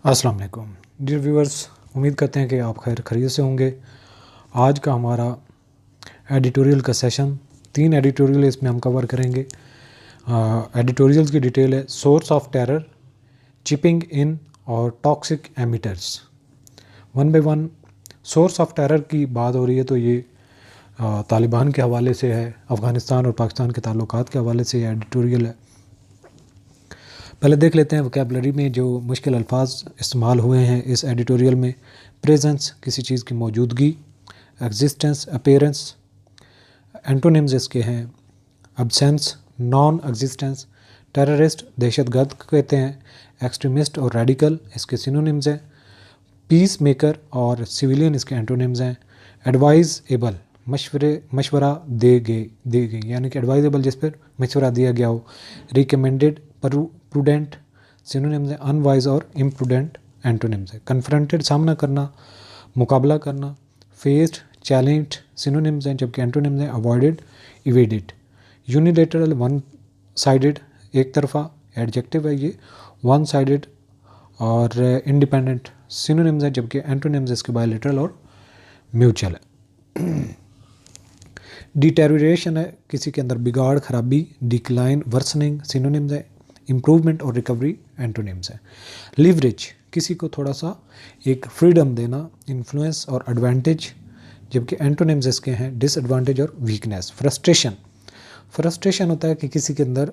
السلام علیکم dear viewers, امید کرتے ہیں کہ آپ خیریت سے ہوں گے۔ آج کا ہمارا ایڈیٹوریل کا سیشن 3 ایڈیٹوریل اس میں ہم کور کریں گے۔ ایڈیٹوریلز کی ڈیٹیل ہے: source of terror, chipping in اور toxic emitters. 1 by 1 source of terror کی بات ہو رہی ہے تو یہ طالبان کے حوالے سے ہے، افغانستان اور پاکستان کے تعلقات کے حوالے سے یہ ایڈیٹوریل ہے۔ پہلے دیکھ لیتے ہیں وکیبلری میں جو مشکل الفاظ استعمال ہوئے ہیں اس ایڈیٹوریل میں۔ پریزنس، کسی چیز کی موجودگی، ایگزسٹنس، اپیرنس۔ اینٹونیمز اس کے ہیں: ابسینس، نان ایگزسٹنس۔ ٹیررسٹ، دہشت گرد کہتے ہیں۔ ایکسٹریمسٹ اور ریڈیکل اس کے سینونیمز ہیں۔ پیس میکر اور سویلین اس کے اینٹونیمز ہیں۔ ایڈوائز ایبل، مشورہ دے گئی، یعنی کہ ایڈوائزیبل جس پر مشورہ دیا گیا ہو۔ ریکمینڈڈ، پروڈنٹ سینونیمز ہیں۔ انوائز اور امپروڈنٹ اینٹونیمز ہیں۔ کنفرنٹڈ، سامنا کرنا، مقابلہ کرنا۔ فیسڈ، چیلنجڈ سینونیمز ہیں، جبکہ اینٹونیمز ہیں اوائڈڈ، ایویڈڈ۔ یونیلیٹرل، ون سائیڈڈ، ایک طرفہ ایڈجیکٹو ہے یہ، ون سائیڈڈ اور انڈیپینڈنٹ سینونیمز ہیں، جبکہ اینٹونیمز اس کے بائیلیٹرل اور میوچل ہے۔ ڈیٹیریوریشن ہے، کسی کے اندر بگاڑ، خرابی۔ ڈیکلائن، ورسننگ سینونیمز ہے۔ امپروومنٹ اور ریکوری اینٹونیمز ہیں۔ لیوریج، کسی کو تھوڑا سا ایک فریڈم دینا۔ انفلوئنس اور ایڈوانٹیج، جبکہ اینٹونیمز اس کے ہیں ڈس ایڈوانٹیج اور ویکنیس۔ فرسٹریشن ہوتا ہے کہ کسی کے اندر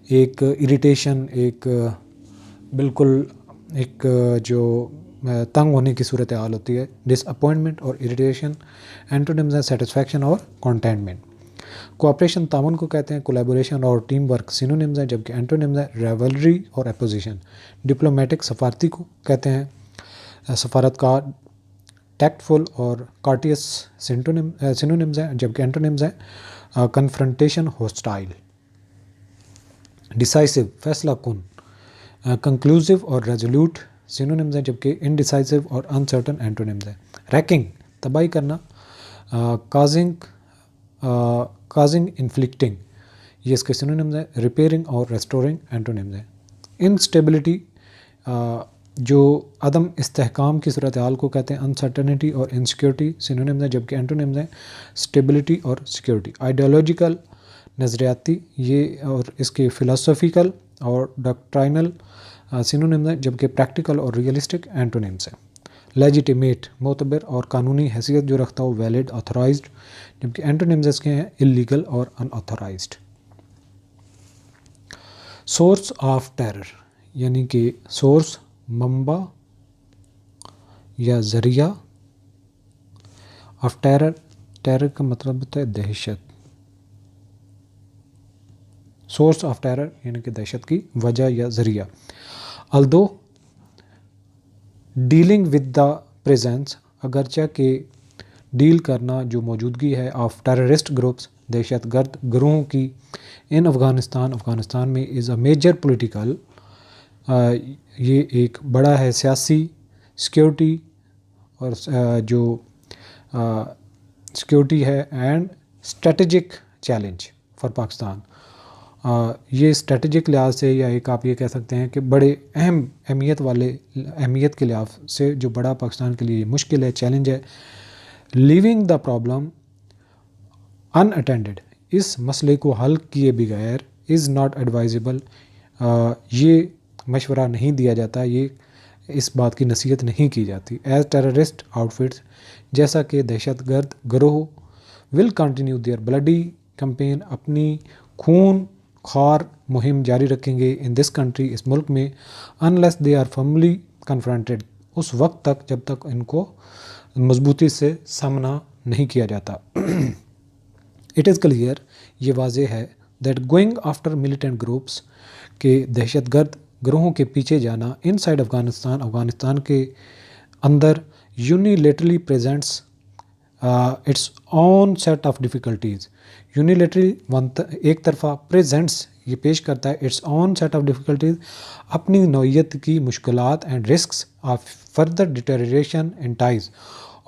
ایک اریٹیشن، ایک بالکل ایک جو تنگ ہونے کی صورتحال ہوتی ہے۔ ڈس اپوائنٹمنٹ اور اریٹیشن اینٹونیمز ہیں سیٹسفیکشن اور کنٹینٹمنٹ۔ کوآپریشن، تعاون کو کہتے ہیں۔ کولیبوریشن اور ٹیم ورک سینونیمز ہیں، جبکہ اینٹونیمز ہیں ریولری اور اپوزیشن۔ ڈپلومیٹک، سفارتی کو کہتے ہیں، سفارتکار۔ ٹیکٹفل اور کارٹیس سینونیمز ہیں، جبکہ اینٹونیمز ہیں کنفرنٹیشن، ہوسٹائل۔ ڈیسائسو، فیصلہ کن۔ کنکلوسیو اور ریزولوٹ سینونیمز ہیں، جبکہ انڈیسائسو اور انسرٹن اینٹونیمز ہیں۔ ریکنگ، تباہی کرنا۔ کازنگ، انفلکٹنگ، یہ اس کے سینونیمز ہیں۔ ریپیئرنگ اور ریسٹورنگ اینٹونیمز ہیں۔ انسٹیبلٹی، جو عدم استحکام کی صورتحال کو کہتے ہیں۔ انسرٹنٹی اور انسیکیورٹی سینونیمز ہیں، جبکہ اینٹونیمز ہیں اسٹیبلٹی اور سیکیورٹی۔ آئیڈیالوجیکل، نظریاتی، یہ اور اس کے فلاسفیکل اور ڈاکٹرائنل سینونیمز ہیں، جبکہ پریکٹیکل اور ریئلسٹک اینٹونیمز ہیں۔ لیجیٹیمیٹ، معتبر اور قانونی حیثیت جو رکھتا ہو۔ ویلڈ، آتھورائزڈ، جبکہ اینٹونیمز اس کے ہیں اللیگل اور ان آتھورائزڈ۔ سورس آف ٹیرر، یعنی کہ سورس، منبع یا ذریعہ آف ٹیرر۔ ٹیرر کا مطلب ہوتا ہے دہشت۔ سورس آف ٹیرر یعنی کہ دہشت کی وجہ یا ذریعہ۔ الدو ڈیلنگ ود دا پریزنس، اگرچہ کہ ڈیل کرنا جو موجودگی ہے آف ٹیررسٹ گروپس، دہشت گرد گروہوں کی، ان افغانستان میں از اے میجر پولیٹیکل، یہ ایک بڑا ہے سیاسی، سیکیورٹی اور جو سیکیورٹی ہے، and strategic challenge for Pakistan. یہ اسٹریٹجک لحاظ سے، یا ایک آپ یہ کہہ سکتے ہیں کہ بڑے اہمیت کے لحاظ سے جو بڑا پاکستان کے لیے مشکل ہے، چیلنج ہے۔ Leaving the problem in attended, اس مسئلے کو حل کیے بغیر، از ناٹ ایڈوائزیبل، یہ مشورہ نہیں دیا جاتا، یہ اس بات کی نصیحت نہیں کی جاتی۔ ایز ٹیررسٹ آؤٹ فٹس، جیسا کہ دہشت گرد گروہ will continue their bloody campaign, اپنی خون خوار مہم جاری رکھیں گے ان دس کنٹری، اس ملک میں، unless they are firmly confronted, اس وقت تک جب تک ان کو مضبوطی سے سامنا نہیں کیا جاتا۔ اٹ از کلیئر، یہ واضح ہے، that going after militant groups, کہ دہشت گرد گروہوں کے پیچھے جانا، ان سائڈ افغانستان کے اندر، unilaterally presents its own set of difficulties. Unilaterally, ایک طرفہ، پریزنٹس، یہ پیش کرتا ہے، its own set of difficulties, اپنی نوعیت کی مشکلات، and risks of further deterioration in ties,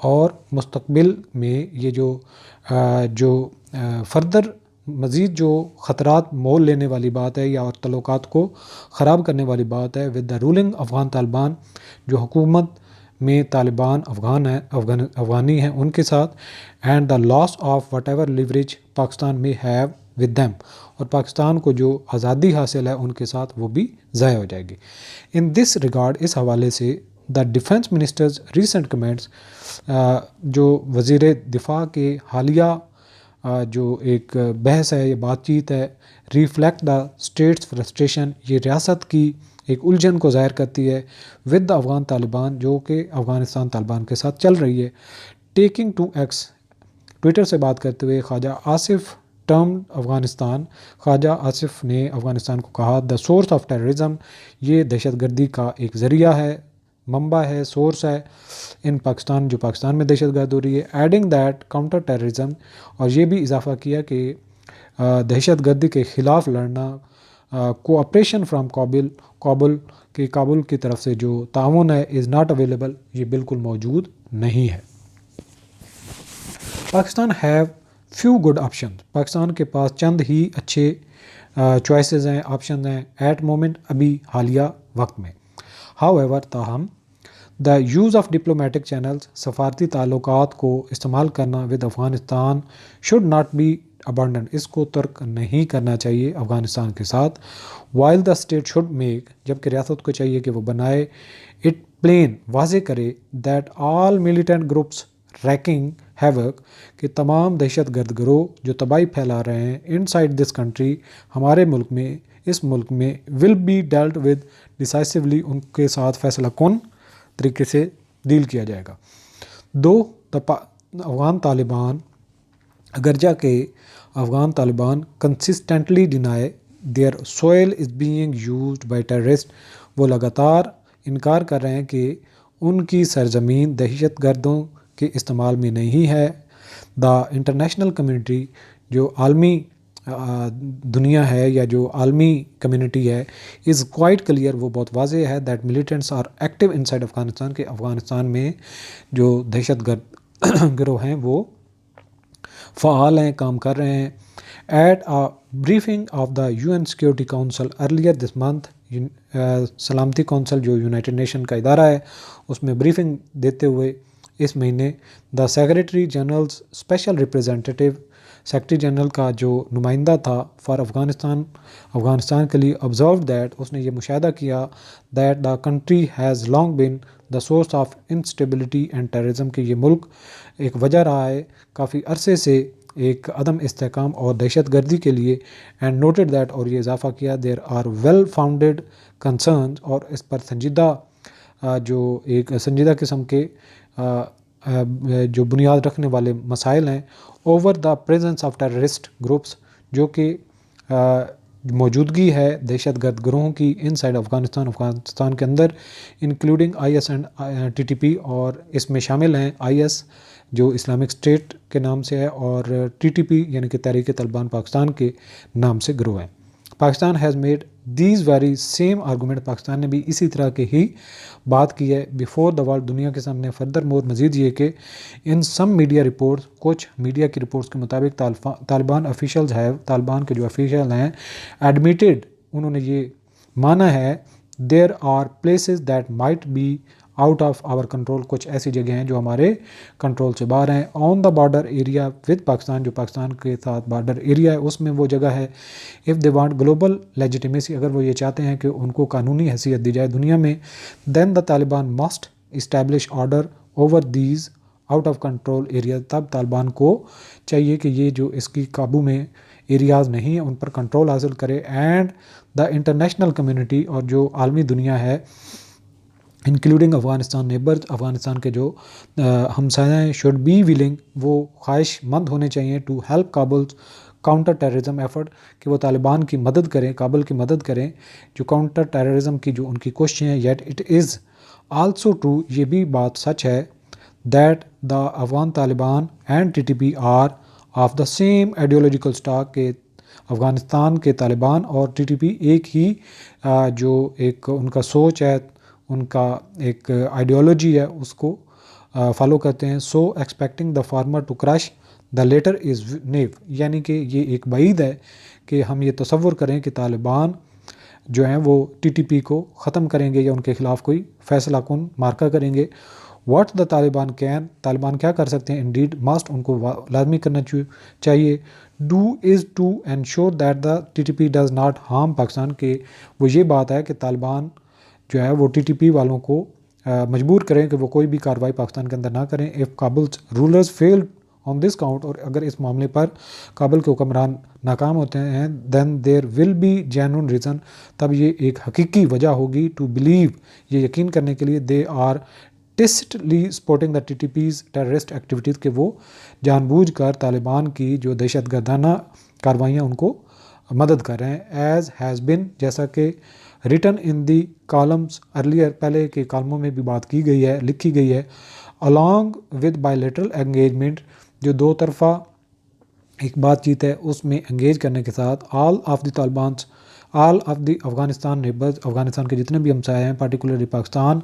اور مستقبل میں یہ جو فردر مزید جو خطرات مول لینے والی بات ہے یا تعلقات کو خراب کرنے والی بات ہے with the ruling Afghan Taliban, جو حکومت میں طالبان افغانی ہیں ان کے ساتھ، and the loss of whatever leverage لیوریج پاکستان میں ہیو ود دیم، اور پاکستان کو جو آزادی حاصل ہے ان کے ساتھ وہ بھی ضائع ہو جائے گی۔ ان دس ریگارڈ، اس حوالے سے the defence ministers recent comments, جو وزیر دفاع کے حالیہ جو ایک بحث ہے، یہ بات چیت ہے، ریفلیکٹ دا اسٹیٹس فرسٹریشن، یہ ریاست کی ایک الجھن کو ظاہر کرتی ہے ود دا افغان طالبان، جو کہ افغانستان طالبان کے ساتھ چل رہی ہے۔ ٹیکنگ ٹو ایکس، ٹویٹر سے بات کرتے ہوئے خواجہ آصف ٹرم افغانستان، خواجہ آصف نے افغانستان کو کہا دا سورس آف ٹیررزم، یہ دہشت گردی کا ایک ذریعہ ہے، منبع ہے، سورس ہے ان پاکستان، جو پاکستان میں دہشت گرد ہو رہی ہے۔ ایڈنگ دیٹ کاؤنٹر ٹیررزم، اور یہ بھی اضافہ کیا کہ دہشت گردی کے خلاف لڑنا، کوآپریشن فرام کابل کی طرف سے جو تعاون ہے از ناٹ اویلیبل، یہ بالکل موجود نہیں ہے۔ Pakistan have few good option, Pakistan کے پاس چند ہی اچھے چوائسیز ہیں، آپشن ہیں ایٹ مومنٹ، ابھی حالیہ وقت میں۔ ہاؤ ایور، تاہم the use of diplomatic channels, سفارتی تعلقات کو استعمال کرنا with Afghanistan should not be abandon, اس کو ترک نہیں کرنا چاہیے افغانستان کے ساتھ۔ While the state should make, جبکہ ریاست کو چاہیے کہ وہ بنائے اٹ پلین، واضح کرے that all militant groups ریکنگ havoc, کہ تمام دہشت گرد گروہ جو تباہی پھیلا رہے ہیں ان سائڈ دس کنٹری، ہمارے ملک میں، اس ملک میں، ول بی ڈیلٹ ود ڈیسائسولی، ان کے ساتھ فیصلہ کن طریقے سے ڈیل کیا جائے گا۔ دو افغان طالبان، اگرچہ کہ Afghan Taliban consistently deny their soil is being used by terrorist, وہ لگاتار انکار کر رہے ہیں کہ ان کی سرزمین دہشت گردوں کے استعمال میں نہیں ہے۔ دا انٹرنیشنل کمیونٹی، جو عالمی دنیا ہے یا جو عالمی کمیونٹی ہے، از کوائٹ کلیئر، وہ بہت واضح ہے that militants are active inside Afghanistan, کہ افغانستان میں جو دہشت گرد گروہ ہیں وہ فعال ہیں، کام کر رہے ہیں۔ At a briefing of the UN security council earlier this month, سلامتی کونسل جو یونائٹڈ نیشن کا ادارہ ہے، اس میں بریفنگ دیتے ہوئے اس مہینے the secretary generals special representative, secretary general کا جو نمائندہ تھا فار افغانستان کے لیے، آبزروڈ دیٹ، اس نے یہ مشاہدہ کیا that the country has long been the source of instability and terrorism, کہ یہ ملک ایک وجہ رہا ہے کافی عرصے سے ایک عدم استحکام اور دہشت گردی کے لیے، اینڈ نوٹڈ دیٹ، اور یہ اضافہ کیا there are well founded concerns, اور اس پر سنجیدہ جو ایک سنجیدہ قسم کے جو بنیاد رکھنے والے مسائل ہیں، over the presence of terrorist groups, جو کہ موجودگی ہے دہشت گرد گروہوں کی ان سائڈ افغانستان کے اندر، انکلوڈنگ IS اینڈ TTP، اور اس میں شامل ہیں IS جو اسلامک اسٹیٹ کے نام سے ہے، اور TTP یعنی کہ تحریک طالبان پاکستان کے نام سے گروہ ہیں۔ Pakistan has made these very same argument, Pakistan نے بھی اسی طرح کی ہی بات کی ہے بیفور دا ورلڈ، دنیا کے سامنے۔ فردر مور، مزید یہ کہ ان سم میڈیا رپورٹس، کچھ میڈیا کی رپورٹس کے مطابق طالبان افیشلز ہیو، طالبان کے جو افیشل ہیں، ایڈمیٹڈ، انہوں نے یہ مانا ہے there are places that might be out of our control, کچھ ایسی جگہ ہیں جو ہمارے کنٹرول سے باہر ہیں، on the border area with Pakistan, جو پاکستان کے ساتھ بارڈر ایریا ہے اس میں وہ جگہ ہے۔ If they want global legitimacy, اگر وہ یہ چاہتے ہیں کہ ان کو قانونی حیثیت دی جائے دنیا میں، then the Taliban must establish order over these out of control area, تب طالبان کو چاہیے کہ یہ جو اس کی قابو میں ایریاز نہیں ہیں ان پر کنٹرول حاصل کرے، اینڈ دا انٹرنیشنل کمیونٹی، اور جو عالمی دنیا ہے انکلوڈنگ افغانستان نیبرز، افغانستان کے جو ہمسایہ ہیں، شوڈ بی ولنگ، وہ خواہش مند ہونے چاہیے to help Kabul counter terrorism effort, کہ وہ طالبان کی مدد کریں، کابل کی مدد کریں جو کاؤنٹر ٹیررزم کی جو ان کی کوششیں ہیں۔ Yet it is also true, یہ بھی بات سچ ہے that the Afghan Taliban and TTP are of the same ideological stock, کہ افغانستان کے طالبان اور TTP ایک ہی جو ایک ان کا سوچ ہے، ان کا ایک آئیڈیالوجی ہے، اس کو فالو کرتے ہیں۔ So expecting the former to crush the latter is naive, یعنی کہ یہ ایک بعید ہے کہ ہم یہ تصور کریں کہ طالبان جو ہیں وہ ٹی ٹی پی کو ختم کریں گے یا ان کے خلاف کوئی فیصلہ کن مارکہ کریں گے. What the Taliban can, Taliban کیا کر سکتے ہیں، انڈیڈ مسٹ، ان کو لازمی کرنا چاہیے، do as to ensure that the T T P does not harm Pakistan, کہ وہ یہ بات ہے کہ طالبان جو ہے وہ ٹی ٹی پی والوں کو مجبور کریں کہ وہ کوئی بھی کارروائی پاکستان کے اندر نہ کریں. If Kabul's rulers fail on this count, اور اگر اس معاملے پر کابل کے حکمران ناکام ہوتے ہیں، دین دیر ول بی جینون ریزن، تب یہ ایک حقیقی وجہ ہوگی ٹو بلیو، یہ یقین کرنے کے لیے، they are tacitly supporting the T T P's terrorist activities, کہ وہ جان بوجھ کر طالبان کی جو دہشت گردانہ کاروائیاں ان کو مدد کر رہے ہیں. ایز ہیز بن، جیسا کہ written in the columns earlier, پہلے کے کالموں میں بھی بات کی گئی ہے، لکھی گئی ہے، along with bilateral engagement، جو دو طرفہ ایک بات چیت ہے اس میں انگیج کرنے کے ساتھ، all of the Afghanistan neighbours, Afghanistan کے جتنے بھی ہمسائے ہیں، پارٹیکولرلی پاکستان،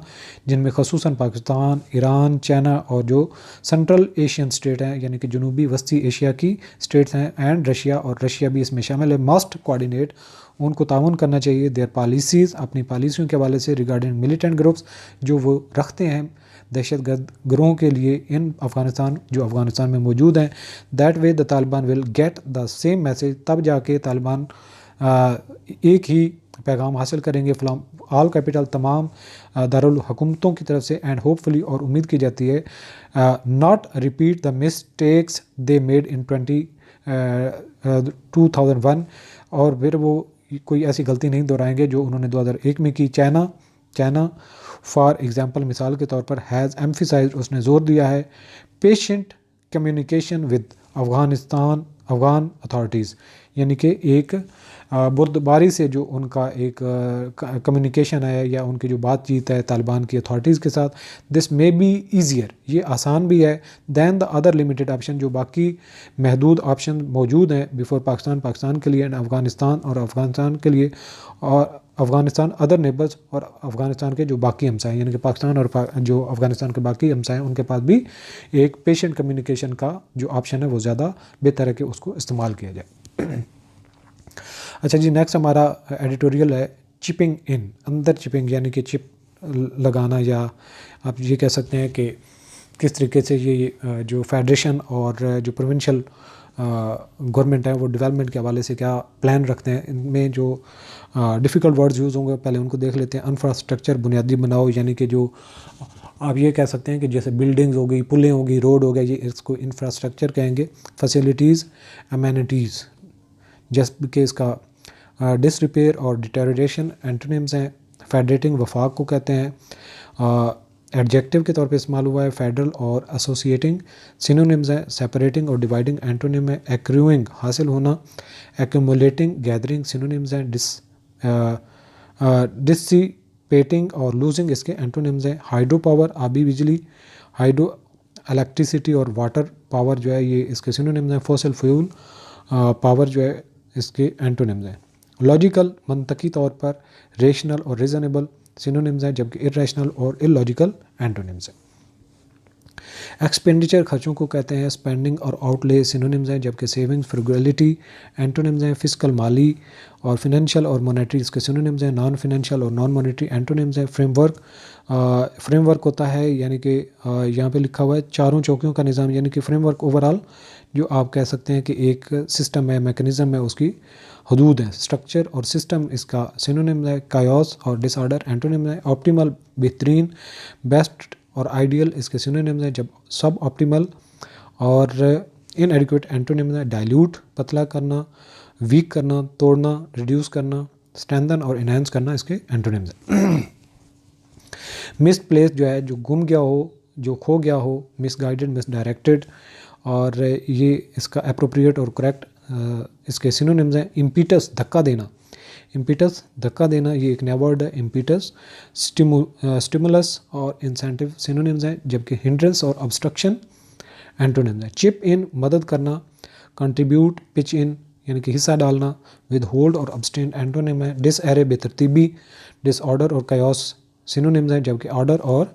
جن میں خصوصاً پاکستان، ایران، چائنا اور جو سینٹرل ایشین اسٹیٹ ہیں یعنی کہ جنوبی وسطی ایشیا کی اسٹیٹس ہیں، اینڈ رشیا، اور رشیا بھی اس میں شامل ہے، مسٹ کوآرڈینیٹ، ان کو تعاون کرنا چاہیے، دیئر پالیسیز، اپنی پالیسیوں کے حوالے سے، ریگارڈنگ ملیٹنٹ گروپس، جو وہ رکھتے ہیں دہشت گرد گروہوں کے لیے ان افغانستان، جو افغانستان میں موجود ہیں. That way the Taliban will get the same message, تب جا کے طالبان ایک ہی پیغام حاصل کریں گے فرام آل کیپٹل، تمام دارالحکومتوں کی طرف سے، اینڈ ہوپ فلی، اور امید کی جاتی ہے، not repeat the mistakes they made in 2001، اور پھر وہ کوئی ایسی غلطی نہیں دہرائیں گے جو انہوں نے 2001 میں کی. چائنا فار ایگزامپل، مثال کے طور پر، ہیز ایمفیسائزڈ، اس نے زور دیا ہے، patient communication with Afghan authorities, یعنی کہ ایک بردباری سے جو ان کا ایک کمیونیکیشن ہے یا ان کی جو بات چیت ہے طالبان کی اتھارٹیز کے ساتھ، دس مے بی ایزیئر، یہ آسان بھی ہے، دین دا ادر لمیٹیڈ آپشن، جو باقی محدود آپشن موجود ہیں بفور پاکستان کے لیے، اینڈ افغانستان کے لیے، اور افغانستان ادر نیبرز، اور افغانستان کے جو باقی ہمسائے یعنی کہ پاکستان اور جو افغانستان کے باقی ہمسائے ہیں ان کے پاس بھی ایک پیشنٹ کمیونیکیشن کا جو آپشن ہے وہ زیادہ بہتر ہے کہ اس کو استعمال کیا جائے. اچھا جی، نیکسٹ ہمارا ایڈیٹوریل ہے چپنگ ان، اندر چپنگ یعنی کہ چپ لگانا، یا آپ یہ کہہ سکتے ہیں کہ کس طریقے سے یہ جو فیڈریشن اور جو پروونشل گورنمنٹ ہے وہ ڈیولپمنٹ کے حوالے سے کیا پلان رکھتے ہیں. ان میں جو ڈیفیکلٹ ورڈز یوز ہوں گے پہلے ان کو دیکھ لیتے ہیں. انفراسٹرکچر، بنیادی بناؤ، یعنی کہ جو آپ یہ کہہ سکتے ہیں کہ جیسے بلڈنگز ہوگی، پلیں ہوگی، روڈ ہو گیا، یہ اس کو انفراسٹرکچر کہیں گے. فیسلٹیز، ایمینٹیز، جیسے کہ اس کا ڈس ریپیئر اور ڈیٹیریشن اینٹونیمز ہیں. فیڈریٹنگ، وفاق کو کہتے ہیں، ایڈجیکٹیو کے طور پہ استعمال ہوا ہے. فیڈرل اور ایسوسیٹنگ سینونیمز ہیں. سیپریٹنگ اور ڈیوائڈنگ اینٹونیم ہے. ایکریوئنگ، حاصل ہونا. ایکومولیٹنگ، گیدرنگ سینونیمز ہیں. ڈسیپیٹنگ اور لوزنگ اس کے اینٹونیمز ہیں. ہائیڈرو پاور، آبی بجلی. ہائیڈرو الیکٹریسٹی اور واٹر پاور جو ہے یہ اس کے سینونیمز ہیں. فوسل فیول پاور جو ہے اس کے اینٹونیمز ہیں. لاجیکل، منطقی طور پر. ریشنل اور ریزنیبل سینونیمز ہیں، جبکہ ارریشنل اور اللاجیکل اینٹونیمز ہیں. ایکسپینڈیچر، خرچوں کو کہتے ہیں. اسپینڈنگ اور آؤٹ لے سینونیمز ہیں، جبکہ سیونگ، فروگیلٹی اینٹونیمز ہیں. فسکل، مالی اور فنینشیل اور مونیٹری اس کے سینونیمز ہیں. نان فنینشیل اور نان مونیٹری اینٹونیمز ہیں. فریم ورک ہوتا ہے، یعنی کہ یہاں پہ لکھا ہوا ہے چاروں چوکیوں کا نظام، یعنی کہ فریم ورک اوورآل جو آپ کہہ سکتے ہیں کہ ایک سسٹم ہے، میکنزم ہے، اس کی حدود ہیں. اسٹرکچر اور سسٹم اس کا سینونیمز ہے. کائوس اور ڈس آرڈر اینٹونیمز ہیں. آپٹیمل، بہترین. بیسٹ اور آئیڈیل اس کے سینونیمز ہیں، جب سب آپٹیمل اور ان ایڈیکویٹ اینٹونیمز ہیں. ڈائلیوٹ، پتلا کرنا. ویک کرنا، توڑنا، ریڈیوس کرنا. اسٹرینتھن اور انہینس کرنا اس کے اینٹونیمز ہیں. مس پلیس جو ہے، جو گم گیا ہو، جو کھو گیا ہو. مس گائیڈڈ، مس ڈائریکٹڈ، اور یہ اس کا اپروپریٹ اور کریکٹ اس کے سینونیمز ہیں. امپیٹس، دھکا دینا. امپیٹس، دھکا دینا، یہ ایک نیا ورڈ ہے. امپیٹس. اسٹیمولس اور انسینٹیو سینونیمز ہیں، جبکہ ہنڈرنس اور ابسٹرکشن اینٹونیمز ہیں. چپ ان، مدد کرنا. کنٹریبیوٹ، پچ ان یعنی کہ حصہ ڈالنا. ود ہولڈ اور ابسٹین اینٹونیم ہے. ڈس ایرے، بے ترتیبی. ڈس آرڈر اور کیوس سینونیمز ہیں، جبکہ آرڈر اور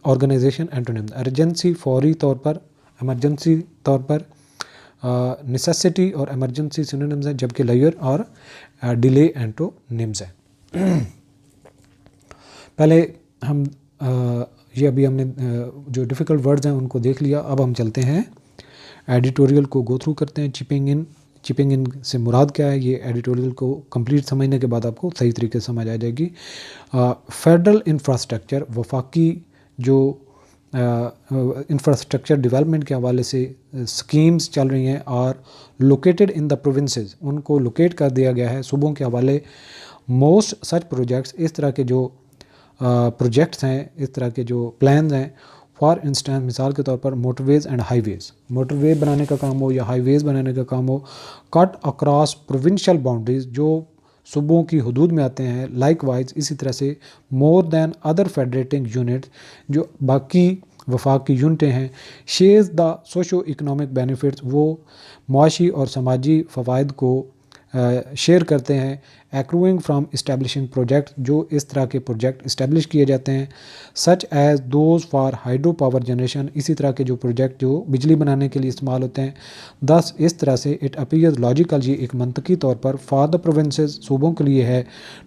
آرگنائزیشن اینٹونیمز. ارجنسی، فوری طور پر، ایمرجنسی طور پر. نیسیسٹی اور ایمرجنسی سینونیمز ہیں، جبکہ لیور اور ڈیلے اینٹونیمز ہیں۔ پہلے ہم یہ ابھی ہم نے جو ڈیفیکلٹ ورڈز ہیں ان کو دیکھ لیا، اب ہم چلتے ہیں ایڈیٹوریل کو گو تھرو کرتے ہیں۔ چپنگ ان سے مراد کیا ہے، یہ ایڈیٹوریل کو کمپلیٹ سمجھنے کے بعد آپ کو صحیح طریقے سے سمجھ آ جائے گی۔ فیڈرل انفراسٹرکچر، وفاقی جو انفراسٹرکچر ڈیولپمنٹ کے حوالے سے اسکیمز چل رہی ہیں اور لوکیٹڈ ان دا پروونسز، ان کو لوکیٹ کر دیا گیا ہے صوبوں کے حوالے۔ موسٹ سچ پروجیکٹس، اس طرح کے جو پروجیکٹس ہیں، اس طرح کے جو پلانز ہیں، فار انسٹنس مثال کے طور پر motorways and highways, motorway بنانے کا کام ہو یا ہائی ویز بنانے کا کام ہو، کٹ اکراس پروونشل باؤنڈریز، جو صوبوں کی حدود میں آتے ہیں، لائک وائز اسی طرح سے مور دین ادر فیڈریٹنگ یونٹ، جو باقی وفاق کی یونٹیں ہیں، shares the socio economic benefits, وہ معاشی اور سماجی فوائد کو شیئر کرتے ہیں، ایکروئنگ فرام اسٹیبلشنگ پروجیکٹ، جو اس طرح کے پروجیکٹ اسٹیبلش کیے جاتے ہیں، such as those for hydro power generation, اسی طرح کے جو پروجیکٹ جو بجلی بنانے کے لیے استعمال ہوتے ہیں۔ دس اس طرح سے اٹ اپیئرز لاجیکل، یہ ایک منطقی طور پر فار دا پروونسز، صوبوں کے لیے ہے،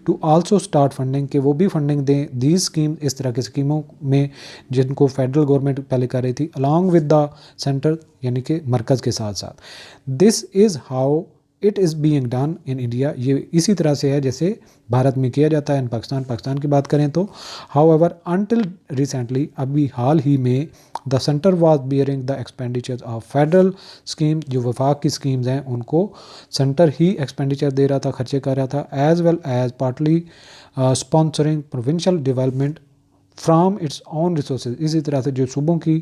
ٹو آلسو اسٹارٹ فنڈنگ، کہ وہ بھی فنڈنگ دیں دیز اسکیم، اس طرح کی اسکیموں میں جن کو فیڈرل گورنمنٹ پہلے کر رہی تھی، along with the سینٹر، یعنی کہ مرکز کے ساتھ ساتھ۔ This is how it is being done in India, یہ اسی طرح سے ہے جیسے بھارت میں کیا جاتا ہے۔ ان پاکستان کی بات کریں تو ہاؤ ایور انٹل ریسنٹلی، ابھی حال ہی میں، the centre was bearing the expenditure of federal scheme, جو وفاق کی اسکیمز ہیں ان کو سینٹر ہی ایکسپینڈیچر دے رہا تھا، خرچے کر رہا تھا، as well as partly sponsoring provincial development from its own resources, اسی طرح سے جو صوبوں کی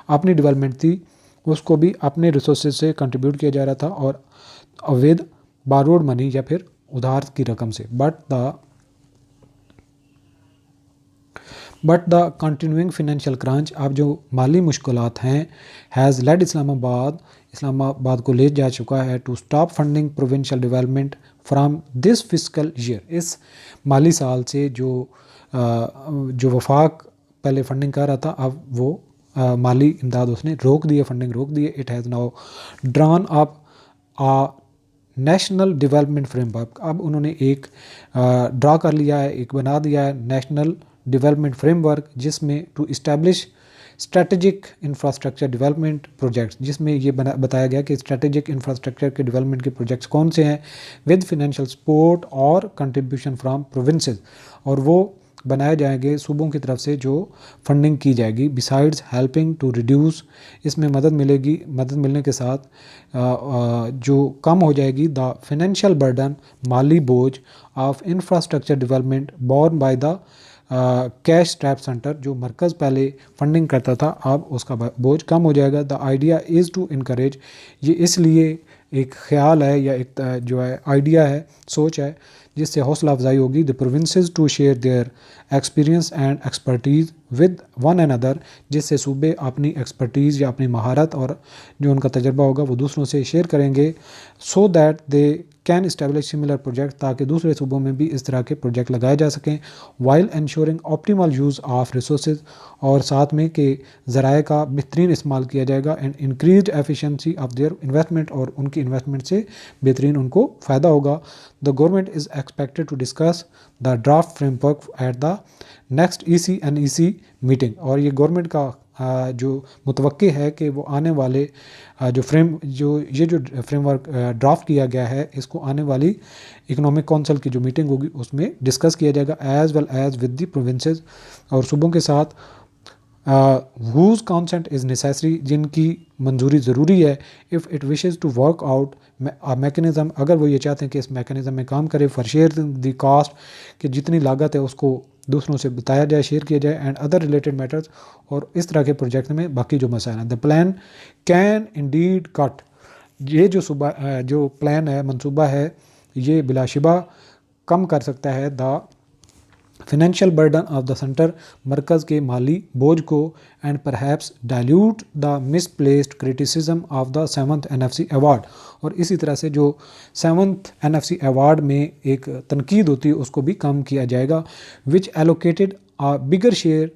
اپنی ڈیولپمنٹ تھی اس کو بھی اپنے ریسورسز سے کنٹریبیوٹ کیا جا رہا تھا، اور ود باروڈ منی، یا پھر ادھار کی رقم سے۔ بٹ دا کنٹینیوئنگ فائنینشیل کرانچ، اب جو مالی مشکلات ہیں، ہیز لیڈ اسلام آباد کو لے جا چکا ہے to stop funding provincial development from this fiscal year, اس مالی سال سے جو وفاق پہلے فنڈنگ کر رہا تھا، اب وہ مالی امداد اس نے روک دی ہے، فنڈنگ روک دی ہے۔ It has now ڈران up national development frame work, اب انہوں نے ایک ڈرا کر لیا ہے، ایک بنا دیا ہے نیشنل ڈیولپمنٹ فریم ورک، جس میں to establish strategic infrastructure development projects, جس میں یہ بتایا گیا کہ اسٹریٹجک انفراسٹرکچر کے ڈیولپمنٹ کے پروجیکٹس کون سے ہیں، ود فائنینشیل سپورٹ اور کنٹریبیوشن فرام پروونسز، اور وہ بنائے جائیں گے صوبوں کی طرف سے جو فنڈنگ کی جائے گی۔ بسائڈز ہیلپنگ ٹو ریڈیوس، اس میں مدد ملے گی، مدد ملنے کے ساتھ جو کم ہو جائے گی دا فائنینشیل برڈن، مالی بوجھ of infrastructure development born by the cash strap centre, جو مرکز پہلے فنڈنگ کرتا تھا اب اس کا بوجھ کم ہو جائے گا۔ The idea is to encourage, یہ اس لیے ایک خیال ہے یا ایک جو ہے آئیڈیا ہے، سوچ ہے، جس سے حوصلہ افزائی ہوگی، the provinces to share their experience and expertise with one another, جس سے صوبے اپنی ایکسپرٹیز یا اپنی مہارت اور جو ان کا تجربہ ہوگا وہ دوسروں سے شیئر کریں گے، so that they can establish similar project, تاکہ دوسرے صوبوں میں بھی اس طرح کے پروجیکٹ لگائے جا سکیں، while ensuring optimal use of resources, اور ساتھ میں کہ ذرائع کا بہترین استعمال کیا جائے گا، and increased efficiency of their investment, اور ان کی انویسٹمنٹ سے بہترین ان کو فائدہ ہوگا۔ The government is expected to discuss the draft framework at the next EC&EC meeting, اور یہ گورنمنٹ کا جو متوقع ہے کہ وہ آنے والے جو فریم ورک ڈرافٹ کیا گیا ہے، اس کو آنے والی اکنامک کونسل کی جو میٹنگ ہوگی اس میں ڈسکس کیا جائے گا، as well as with the provinces, اور صوبوں کے ساتھ whose consent is necessary، جن کی منظوری ضروری ہے، if it wishes to work out a mechanism، اگر وہ یہ چاہتے ہیں کہ اس میکانزم میں کام کرے، for share the cost، کہ جتنی لاگت ہے اس کو دوسروں سے بتایا جائے، شیئر کیا جائے، اینڈ ادر ریلیٹڈ میٹرز، اور اس طرح کے پروجیکٹ میں باقی جو مسائل ہیں۔ دا پلان کین انڈیڈ کٹ، یہ جو پلان ہے، منصوبہ ہے، یہ بلا شبہ کم کر سکتا ہے the financial burden of the centre, مرکز کے مالی بوجھ کو، and perhaps dilute the miss placed criticism of the 7th NFC award, اور اسی طرح سے جو 7th NFC ایوارڈ میں ایک تنقید ہوتی ہے اس کو بھی کم کیا جائے گا، which allocated a bigger share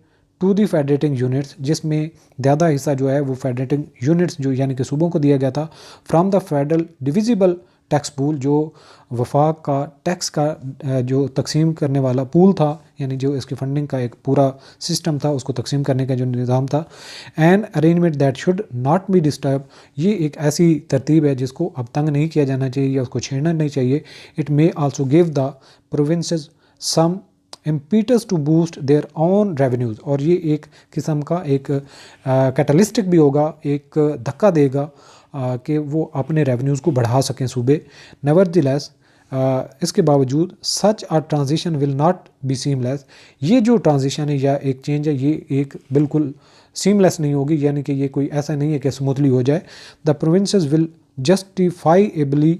to the federating units, جس میں زیادہ حصہ جو ہے وہ فیڈریٹنگ یونٹس جو یعنی کہ صوبوں کو دیا گیا تھا، from the federal divisible tax pool, جو وفاق کا ٹیکس کا جو تقسیم کرنے والا پول تھا، یعنی جو اس کی فنڈنگ کا ایک پورا سسٹم تھا، اس کو تقسیم کرنے کا جو نظام تھا. An arrangement that should not be disturb, یہ ایک ایسی ترتیب ہے جس کو اب تنگ نہیں کیا جانا چاہیے یا اس کو چھیڑنا نہیں چاہیے. It may also give the provinces some impetus to boost their own revenues, اور یہ ایک قسم کا ایک کیٹلسٹک بھی ہوگا، ایک دھکا دے گا کہ وہ اپنے ریونیوز کو بڑھا سکیں صوبے. نیور دی لیس، اس کے باوجود such a transition will not be seamless, یہ جو ٹرانزیشن ہے یا ایک چینج ہے یہ ایک بالکل سیم لیس نہیں ہوگی، یعنی کہ یہ کوئی ایسا نہیں ہے کہ اسموتھلی ہو جائے. The provinces will justifiably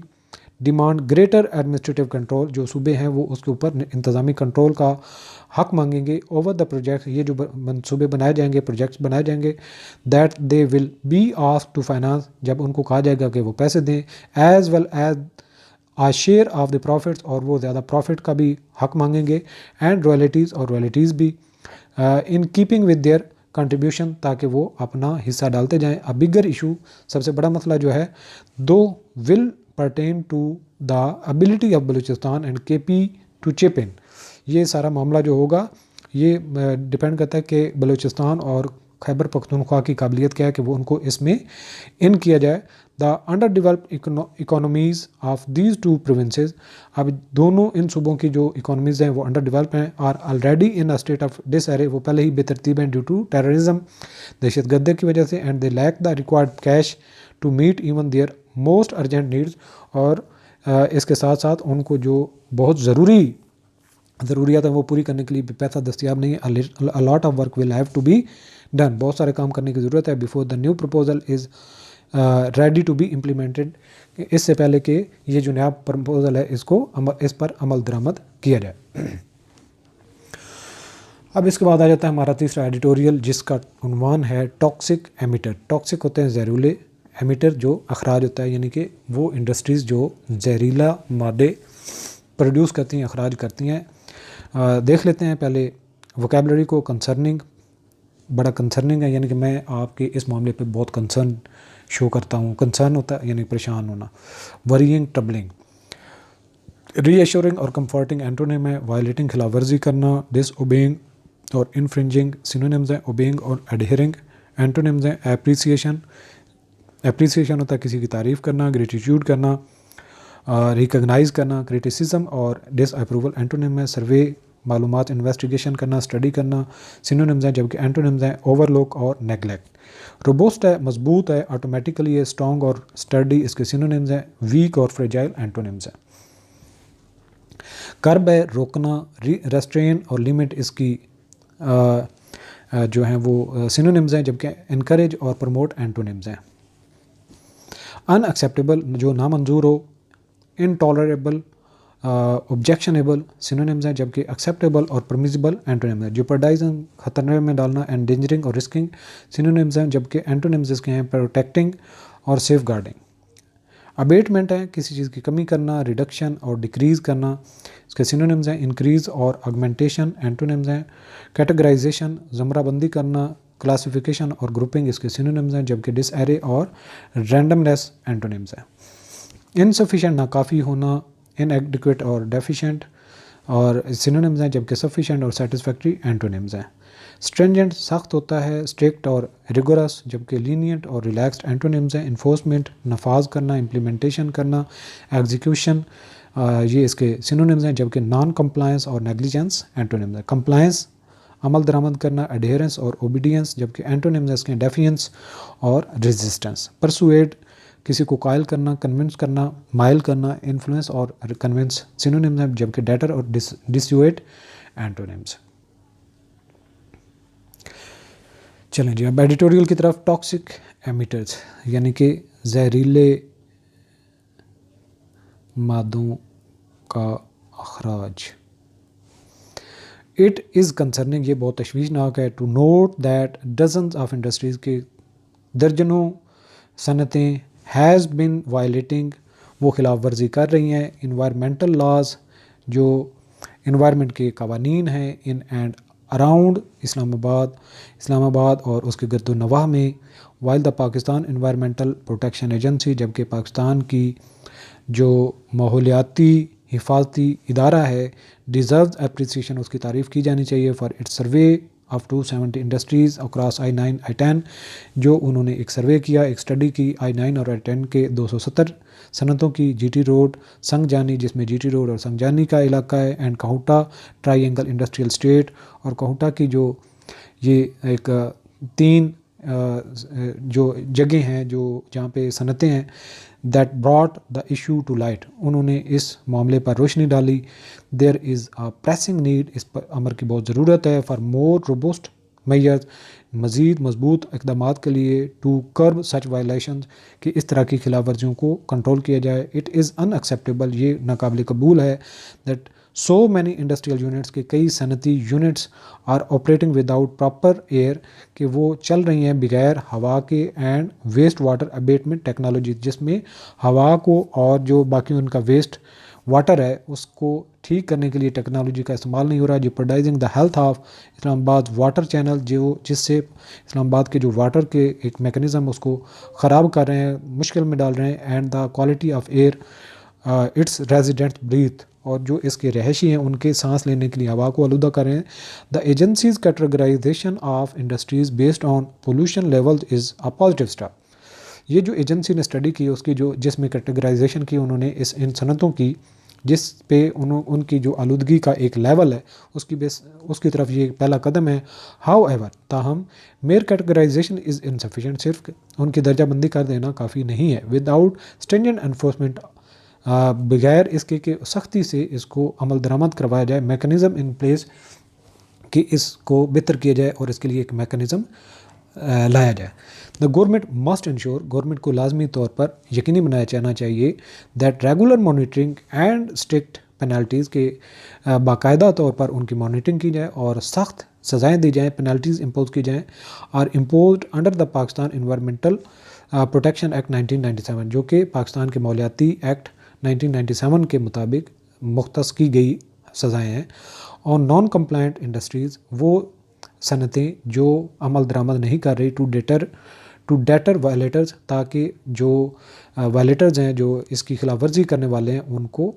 demand greater administrative control, جو صوبے ہیں وہ اس کے اوپر انتظامی کنٹرول کا حق مانگیں گے اوور دا پروجیکٹ، یہ جو منصوبے بنائے جائیں گے، پروجیکٹس بنائے جائیں گے. That they will be asked to finance, جب ان کو کہا جائے گا کہ وہ پیسے دیں، as well as a share of the profits, اور وہ زیادہ پروفٹ کا بھی حق مانگیں گے، اینڈ رویلٹیز، اور رویلٹیز بھی، in keeping with their contribution, تاکہ وہ اپنا حصہ ڈالتے جائیں. ا بگر ایشو، سب سے بڑا مسئلہ جو ہے، دو ول pertain to the ability of Balochistan and کے پی ٹو چپ ان، یہ سارا معاملہ جو ہوگا یہ ڈپینڈ کرتا ہے کہ بلوچستان اور خیبر پختونخوا کی قابلیت کیا ہے کہ وہ ان کو اس میں ان کیا جائے. The under developed economies of these two provinces, اب دونوں ان صوبوں کی جو اکانومیز ہیں وہ انڈر ڈیولپ ہیں، are already in state of disarray, وہ پہلے ہی بے ترتیب ہیں ڈیو ٹو ٹیررزم، دہشت گردی کی وجہ سے، and they lack the required cash to meet even their most urgent needs, اور اس کے ساتھ ساتھ ان کو جو بہت ضروریات ہیں وہ پوری کرنے کے لیے بھی پیسہ دستیاب نہیں ہے. a lot of work will have to be done، بہت سارے کام کرنے کی ضرورت ہے before the new proposal is ready to be implemented، اس سے پہلے کہ یہ جو نیا پرپوزل ہے اس پر عمل درآمد کیا جائے. اب اس کے بعد آ جاتا ہے ہمارا تیسرا ایڈیٹوریل، جس کا عنوان ہے ٹاکسک ایمیٹر. ٹاکسک ہوتے ہیں زہریلے، ایمیٹر جو اخراج ہوتا ہے، یعنی کہ وہ انڈسٹریز جو زہریلا مادے پروڈیوس کرتی ہیں، اخراج کرتی ہیں. دیکھ لیتے ہیں پہلے ووکیبلری کو. کنسرننگ، بڑا کنسرننگ ہے، یعنی کہ میں آپ کے اس معاملے پہ بہت کنسرن شو کرتا ہوں. کنسرن ہوتا ہے یعنی پریشان ہونا. Worrying, troubling. ری ایشورنگ اور کمفرٹنگ اینٹونیم ہے. وائلیٹنگ، خلاف ورزی کرنا. ڈس اوبینگ اور انفرنجنگ سینونیمز ہیں. اوبینگ اور ایڈہیرنگ اینٹونیمز ہیں. اپریسیشن، اپریسیشن ہوتا ہے کسی کی تعریف کرنا. گریٹیٹیوڈ کرنا، ریکگنائز کرنا. کریٹیسزم اور ڈس اپروول اینٹونیم ہے. سروے، معلومات انویسٹیگیشن کرنا، اسٹڈی کرنا سینونیمز ہیں، جبکہ اینٹونیمز ہیں اوور لک اور نیگلیکٹ. روبوسٹ ہے، مضبوط ہے. آٹومیٹیکلی ہے، اسٹرانگ اور اسٹڈی اس کے سینونیمز ہیں. ویک اور فریجائل اینٹونیمز ہیں. کرب ہے، روکنا. ریسٹرین اور لیمٹ اس کی جو ہیں وہ سینونیمز ہیں، جبکہ انکریج اور پروموٹ اینٹونیمز ہیں. ان ایکسیپٹیبل، جو نامنظور ہو. انٹالریبل، آبجیکشنیبل سینونیمز ہیں، جبکہ ایکسیپٹیبل اور پرمیزیبل اینٹونیمز ہیں. جیوپرڈائزنگ، خطرے میں ڈالنا. انڈینجرنگ اور رسکنگ سینونیمز ہیں، جبکہ اینٹونیمز اس کے ہیں پروٹیکٹنگ اور سیف گارڈنگ. ابیٹمنٹ ہے، کسی چیز کی کمی کرنا. ریڈکشن اور ڈیکریز کرنا اس کے سینونیمز ہیں. انکریز اور آگمنٹیشن اینٹونیمز ہیں. کیٹیگرائزیشن، زمرہ بندی کرنا. کلاسیفیکیشن اور گروپنگ اس کے سینونیمز ہیں، جبکہ ڈس ایرے اور رینڈملیس اینٹونیمز ہیں. انسفیشینٹ، ناکافی ہونا. ان ایڈیکویٹ اور ڈیفیشینٹ اور سینونیمز ہیں، جبکہ سفیشینٹ اور سیٹسفیکٹری اینٹونیمز ہیں. اسٹرینجنٹ، سخت ہوتا ہے. اسٹرکٹ اور ریگورس، جبکہ لینینٹ اور ریلیکسڈ اینٹونیمز ہیں. انفورسمنٹ، نفاذ کرنا. امپلیمنٹیشن کرنا. ایگزیکیوشن، یہ اس کے سینونیمز ہیں، جبکہ نان کمپلائنس اور نیگلیجنس اینٹونیمز ہیں. کمپلائنس، عمل درآمد کرنا. ایڈہیرنس اور اوبیڈینس، جبکہ اینٹونیمز اس کے ڈیفینس اور ریزسٹنس. پرسویڈ، کسی کو قائل کرنا. کنونس کرنا، مائل کرنا. انفلوئنس اور کنونس سینونیمز ہیں، جبکہ ڈیٹر اور ڈسیویٹ اینٹونیمز. چلیں جی اب ایڈیٹوریل کی طرف. ٹاکسک ایمیٹرز یعنی کہ زہریلے مادوں کا اخراج. اٹ از کنسرننگ، یہ بہت تشویشناک ہے. To note that dozens of industries کے درجنوں صنعتیں ہیز بن وائلیٹنگ، وہ خلاف ورزی کر رہی ہیں. انوائرمنٹل لاز، جو انوائرمنٹ کے قوانین ہیں. ان اینڈ اراؤنڈ اسلام آباد اور اس کے گرد و نواح میں، while the Pakistan environmental protection agency, جبکہ پاکستان کی جو ماحولیاتی حفاظتی ادارہ ہے، ڈیزروز اپریسیشن، اس کی تعریف کی جانی چاہیے for its survey of 270 industries across I-9 I-10، جو انہوں نے ایک سروے کیا، ایک اسٹڈی کی I-9 اور I-10 کے 270 صنعتوں کی، جی ٹی روڈ، سنگ جانی جس میں جی ٹی روڈ اور سنگ جانی کا علاقہ ہے، and Kahuta triangle industrial estate, اور کہوٹا کی جو یہ ایک 3 جو جگہیں ہیں جو جہاں پہ صنعتیں ہیں، that brought the issue to light, انہوں نے اس معاملے پر روشنی ڈالی. دیر از اے پریسنگ نیڈ، اس پر امر کی بہت ضرورت ہے، فار مور روبسٹ میئرز، مزید مضبوط اقدامات کے لیے، ٹو کرب سچ وائلیشنز، کہ اس طرح کی خلاف ورزیوں کو کنٹرول کیا جائے. اٹ از ان ایکسیپٹیبل، یہ ناقابل قبول ہے، that so many industrial units, کے کئی صنعتی units are operating without proper air, کہ وہ چل رہی ہیں بغیر ہوا کے، and waste water abatement technology, جس میں ہوا کو اور جو باقی ان کا ویسٹ واٹر ہے اس کو ٹھیک کرنے کے لیے ٹیکنالوجی کا استعمال نہیں ہو رہا، جیپرڈائزنگ دا ہیلتھ آف اسلام آباد واٹر چینل، جس سے اسلام آباد کے جو واٹر کے ایک میکنزم اس کو خراب کر رہے ہیں، مشکل میں ڈال رہے ہیں، and the quality of air its resident breathe, اور جو اس کے رہائشی ہیں ان کے سانس لینے کے لیے ہوا کو آلودہ کر رہے ہیں. The agency's categorization of industries based on pollution level is a positive step. یہ جو ایجنسی نے اسٹڈی کی، اس کی جس میں کیٹیگرائزیشن کی انہوں نے ان صنعتوں کی، جس پہ ان کی جو آلودگی کا ایک لیول ہے، اس کی طرف یہ پہلا قدم ہے. ہاؤ ایور، تاہم میئر کیٹیگرائزیشن از انسفیشینٹ، صرف ان کی درجہ بندی کر دینا کافی نہیں ہے. وداؤٹ اسٹرینجنٹ انفورسمنٹ، بغیر اس کے کہ سختی سے اس کو عمل درآمد کروایا جائے، میکنزم ان پلیس، کہ اس کو بہتر کیا جائے اور اس کے لیے ایک میکنزم لایا جائے. The government must ensure, government کو لازمی طور پر یقینی بنایا جانا چاہیے، that regular monitoring and strict penalties, کے باقاعدہ طور پر ان کی مانیٹرنگ کی جائے اور سخت سزائیں دی جائیں، پینالٹیز امپوز کی جائیں، اور imposed under the Pakistan environmental protection act 1997، جو کہ پاکستان کے ماحولیاتی ایکٹ 1997 کے مطابق مختص کی گئی سزائیں ہیں. اور نان کمپلائنٹ انڈسٹریز، وہ صنعتیں جو عمل درآمد نہیں کر رہی، ٹو ڈیٹر وائلیٹرز، تاکہ جو وائلیٹرز ہیں، جو اس کی خلاف ورزی کرنے والے ہیں، ان کو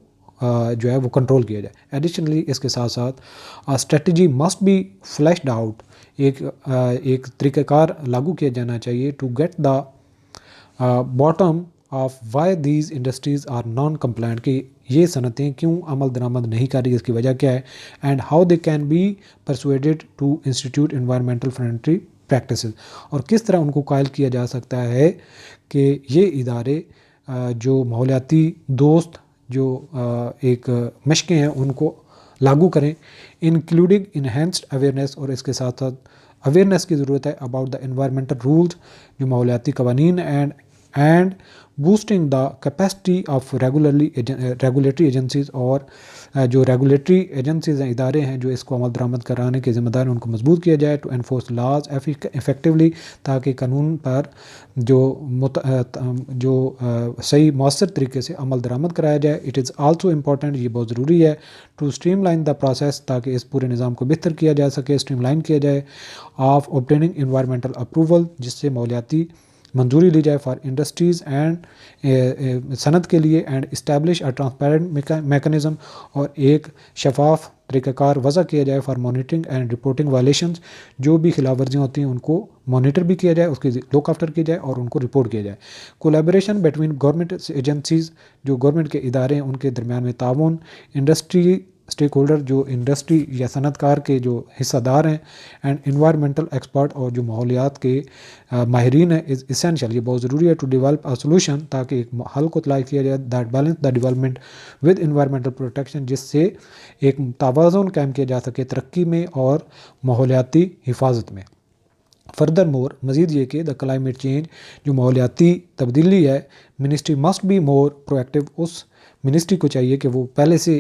جو ہے وہ کنٹرول کیا جائے. ایڈیشنلی اس کے ساتھ ساتھ strategy must be fleshed out, ایک طریقہ کار لاگو کیا جانا چاہیے، to get the bottom of why these industries are non compliant, کہ یہ صنعتیں کیوں عمل درآمد نہیں کر رہی، اس کی وجہ کیا ہے، and how they can be persuaded to institute environmental friendly practices, اور کس طرح ان کو قائل کیا جا سکتا ہے کہ یہ ادارے جو ماحولیاتی دوست جو ایک مشقیں ہیں ان کو لاگو کریں، انکلوڈنگ انہینسڈ اویئرنیس، اور اس کے ساتھ ساتھ اویئرنیس کی ضرورت ہے اباؤٹ دا انوائرمنٹل رولز، جو ماحولیاتی قوانین، and boosting the capacity of regulatory agencies, اور جو ریگولیٹری ایجنسیز ہیں، ادارے ہیں جو اس کو عمل درآمد کرانے کے ذمہ دار ہیں، ان کو مضبوط کیا جائے، ٹو انفورس لاز افیکٹولی، تاکہ قانون پر جو صحیح مؤثر طریقے سے عمل درآمد کرایا جائے. اٹ از آلسو امپورٹنٹ، یہ بہت ضروری ہے، to streamline the process, تاکہ اس پورے نظام کو بہتر کیا جا سکے، اسٹریم لائن کیا جائے، آف اوبٹیننگ انوائرمنٹل اپروول، جس سے ماحولیاتی منظوری لی جائے فار انڈسٹریز اینڈ صنعت کے لیے، and establish a transparent mechanism, اور ایک شفاف طریقہ کار وضع کیا جائے for monitoring and reporting violations, جو بھی خلاف ورزیاں ہوتی ہیں ان کو مانیٹر بھی کیا جائے، اس کی لک آفٹر کی جائے اور ان کو رپورٹ کیا جائے. کولیبریشن بٹوین گورنمنٹ ایجنسیز، جو گورنمنٹ کے ادارے ہیں ان کے درمیان میں تعاون، انڈسٹری اسٹیک ہولڈر، جو انڈسٹری یا صنعت کار کے جو حصہ دار ہیں، اینڈ انوائرمنٹل ایکسپرٹ، اور جو ماحولیات کے ماہرین ہیں، از اسینشیل، یہ بہت ضروری ہے، ٹو ڈیولپ اے سولوشن، تاکہ ایک حل کو تلاش کیا جائے، that balance the development with environmental protection, جس سے ایک توازن قائم کیا جا سکے ترقی میں اور ماحولیاتی حفاظت میں. فردر مور، مزید یہ کہ دا کلائمیٹ چینج، جو ماحولیاتی تبدیلی ہے، ministry must be more proactive, اس منسٹری کو چاہیے کہ وہ پہلے سے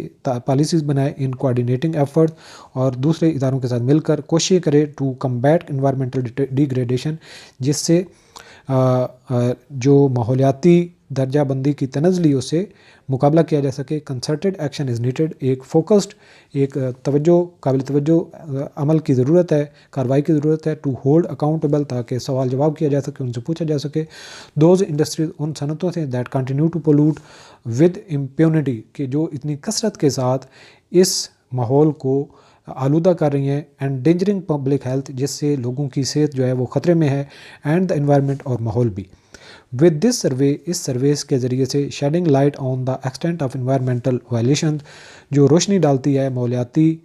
پالیسیز بنائے ان کوآرڈینیٹنگ ایفرٹ، اور دوسرے اداروں کے ساتھ مل کر کوششیں کرے ٹو کمبیٹ انوائرمنٹل ڈیگریڈیشن، جس سے جو ماحولیاتی درجہ بندی کی تنزلیوں سے مقابلہ کیا جا سکے. کنسرٹڈ ایکشن از نیڈڈ. ایک فوکسڈ، ایک قابل توجہ عمل کی ضرورت ہے، کارروائی کی ضرورت ہے. ٹو ہولڈ اکاؤنٹیبل، تاکہ سوال جواب کیا جا سکے، ان سے پوچھا جا سکے. دوز انڈسٹریز، ان صنعتوں سے that continue to pollute with impunity, کہ جو اتنی کثرت کے ساتھ اس ماحول کو آلودہ کر رہی ہیں. انڈینجرنگ پبلک ہیلتھ، جس سے لوگوں کی صحت جو ہے وہ خطرے میں ہے. اینڈ دا انوائرمنٹ، اور ماحول بھی. ود دس سروے، اس سرویز کے ذریعے سے shedding light on the extent of environmental violation, جو روشنی ڈالتی ہے ماحولیاتی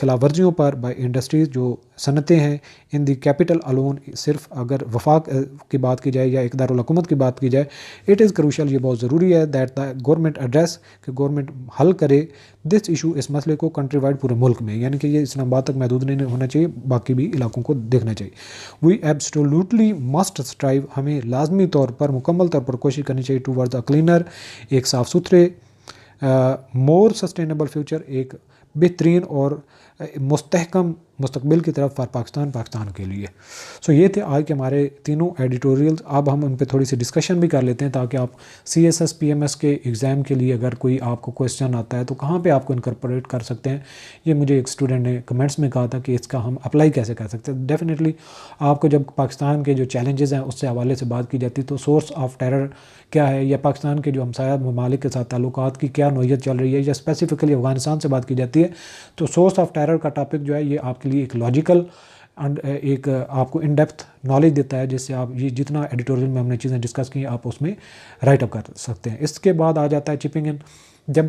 خلاف ورزیوں پر بائی انڈسٹریز، جو صنعتیں ہیں. ان دی کیپٹل الون، صرف اگر وفاق کی بات کی جائے یا اقدار الحکومت کی بات کی جائے. اٹ از کروشل، یہ بہت ضروری ہے. دیٹ دا گورنمنٹ ایڈریس، کہ گورنمنٹ حل کرے دس ایشو، اس مسئلے کو کنٹری وائڈ، پورے ملک میں. یعنی کہ یہ اسلام آباد تک محدود نہیں ہونا چاہیے، باقی بھی علاقوں کو دیکھنا چاہیے. وی ایبسٹولیوٹلی مسٹ اسٹرائیو، ہمیں لازمی طور پر، مکمل طور پر کوشش کرنی چاہیے. ٹوورڈز اے کلینر، ایک صاف ستھرے، مور سسٹینیبل فیوچر، ایک بہترین اور مستحکم مستقبل کی طرف فار پاکستان کے لیے. سو یہ تھے آج کے ہمارے تینوں ایڈیٹوریلز. اب ہم ان پہ تھوڑی سی ڈسکشن بھی کر لیتے ہیں، تاکہ آپ CSS PMS کے ایگزام کے لیے اگر کوئی آپ کو کویسچن آتا ہے تو کہاں پہ آپ کو انکارپوریٹ کر سکتے ہیں. یہ مجھے ایک اسٹوڈنٹ نے کمنٹس میں کہا تھا کہ اس کا ہم اپلائی کیسے کر سکتے ہیں. ڈیفینیٹلی آپ کو جب پاکستان کے جو چیلنجز ہیں اس سے حوالے سے بات کی جاتی ہے، تو سورس آف ٹیرر کیا ہے، یا پاکستان کے جو ہمسایہ ممالک کے ساتھ تعلقات کی کیا نوعیت چل رہی ہے، یا اسپیسیفکلی افغانستان سے بات کی جاتی ہے، تو سورس آف ٹیرر کا ٹاپک جو ہے یہ آپ کے لیے ایک لاجیکل، ایک آپ کو ان ڈیپتھ نالج دیتا ہے، جس سے آپ یہ جتنا ایڈیٹوریل میں ہم نے چیزیں ڈسکس کی آپ اس میں رائٹ اپ کر سکتے ہیں. اس کے بعد آ جاتا ہے چپنگ ان. جب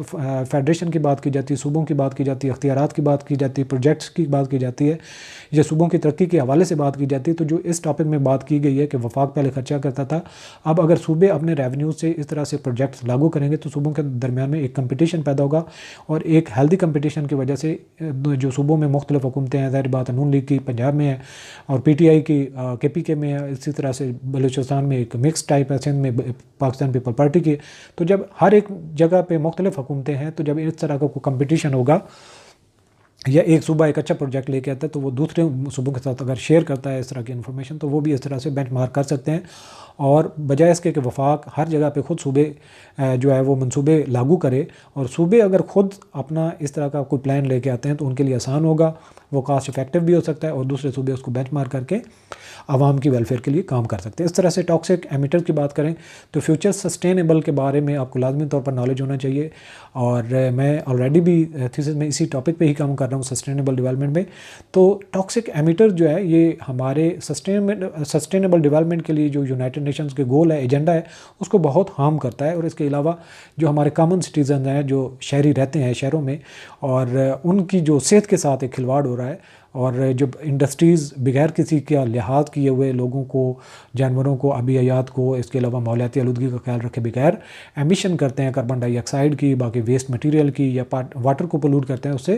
فیڈریشن کی بات کی جاتی ہے، صوبوں کی بات کی جاتی ہے، اختیارات کی بات کی جاتی ہے، پروجیکٹس کی بات کی جاتی ہے، یا صوبوں کی ترقی کے حوالے سے بات کی جاتی ہے، تو جو اس ٹاپک میں بات کی گئی ہے کہ وفاق پہلے خرچہ کرتا تھا، اب اگر صوبے اپنے ریونیو سے اس طرح سے پروجیکٹس لاگو کریں گے تو صوبوں کے درمیان میں ایک کمپٹیشن پیدا ہوگا. اور ایک ہیلدی کمپٹیشن کی وجہ سے جو صوبوں میں مختلف حکومتیں ہیں، ظاہر بات ہے نون لیگ کی پنجاب میں ہے، اور PTI کی KPK میں ہے، اسی طرح سے بلوچستان میں ایک مکس ٹائپ ہے، سندھ میں پاکستان پیپل پارٹی کی. تو جب ہر ایک جگہ پہ مختلف حکومتیں ہیں، تو جب اس طرح کا کوئی کمپٹیشن ہوگا، یا ایک صوبہ ایک اچھا پروجیکٹ لے کے آتا ہے تو وہ دوسرے صوبوں کے ساتھ اگر شیئر کرتا ہے اس طرح کی انفارمیشن، تو وہ بھی اس طرح سے بینچ مارک کر سکتے ہیں. اور بجائے اس کے کہ وفاق ہر جگہ پہ خود صوبے جو ہے وہ منصوبے لاگو کرے، اور صوبے اگر خود اپنا اس طرح کا کوئی پلان لے کے آتے ہیں تو ان کے لیے آسان ہوگا، وہ کاسٹ افیکٹو بھی ہو سکتا ہے، اور دوسرے صوبے اس کو بینچ مارک کر کے عوام کی ویلفیئر کے لیے کام کر سکتے ہیں. اس طرح سے ٹاکسک ایمیٹر کی بات کریں تو فیوچر سسٹینیبل کے بارے میں آپ کو لازمی طور پر نالج ہونا چاہیے. اور میں آلریڈی بھی تھیسس میں اسی ٹاپک پہ ہی کام کر رہا ہوں، سسٹینیبل ڈیولپمنٹ میں. تو ٹاکسک ایمیٹر جو ہے یہ ہمارے سسٹینیبل ڈیولپمنٹ کے لیے جو یونائٹڈ نیشنز کے گول ہے، ایجنڈا ہے، اس کو بہت ہارم کرتا ہے. اور اس کے علاوہ جو ہمارے کامن سٹیزن ہیں، جو شہری رہتے ہیں شہروں میں، اور ان کی جو صحت کے ساتھ ایک کھلواڑ ہو رہا ہے. اور جب انڈسٹریز بغیر کسی کا لحاظ کیے ہوئے لوگوں کو، جانوروں کو، آبی حیات کو، اس کے علاوہ ماحولیاتی آلودگی کا خیال رکھے بغیر ایمیشن کرتے ہیں کاربن ڈائی آکسائڈ کی، باقی ویسٹ مٹیریل کی، یا واٹر کو پولوٹ کرتے ہیں، اس سے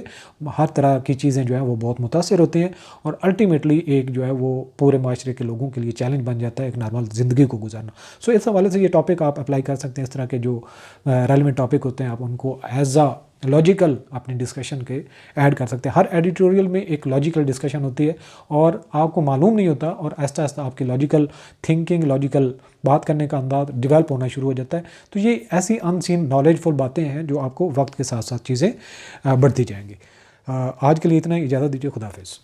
ہر طرح کی چیزیں جو ہیں وہ بہت متاثر ہوتی ہیں. اور الٹیمیٹلی ایک جو ہے وہ پورے معاشرے کے لوگوں کے لیے چیلنج بن جاتا ہے ایک نارمل زندگی کو گزارنا. سو اس حوالے سے یہ ٹاپک آپ اپلائی کر سکتے ہیں. اس طرح کے جو ریلیونٹ ٹاپک ہوتے ہیں آپ ان کو ایز اے لاجیکل اپنی ڈسکشن کے ایڈ کر سکتے ہیں. ہر ایڈیٹوریل میں ایک لاجیکل ڈسکشن ہوتی ہے، اور آپ کو معلوم نہیں ہوتا، اور آہستہ آہستہ آپ کی لاجیکل تھنکنگ، لاجیکل بات کرنے کا انداز ڈیولپ ہونا شروع ہو جاتا ہے. تو یہ ایسی ان سین نالج فل باتیں ہیں جو آپ کو وقت کے ساتھ ساتھ چیزیں بڑھتی جائیں گی. آج کے لیے اتنا ہی. اجازت دیجیے. خدا حافظ.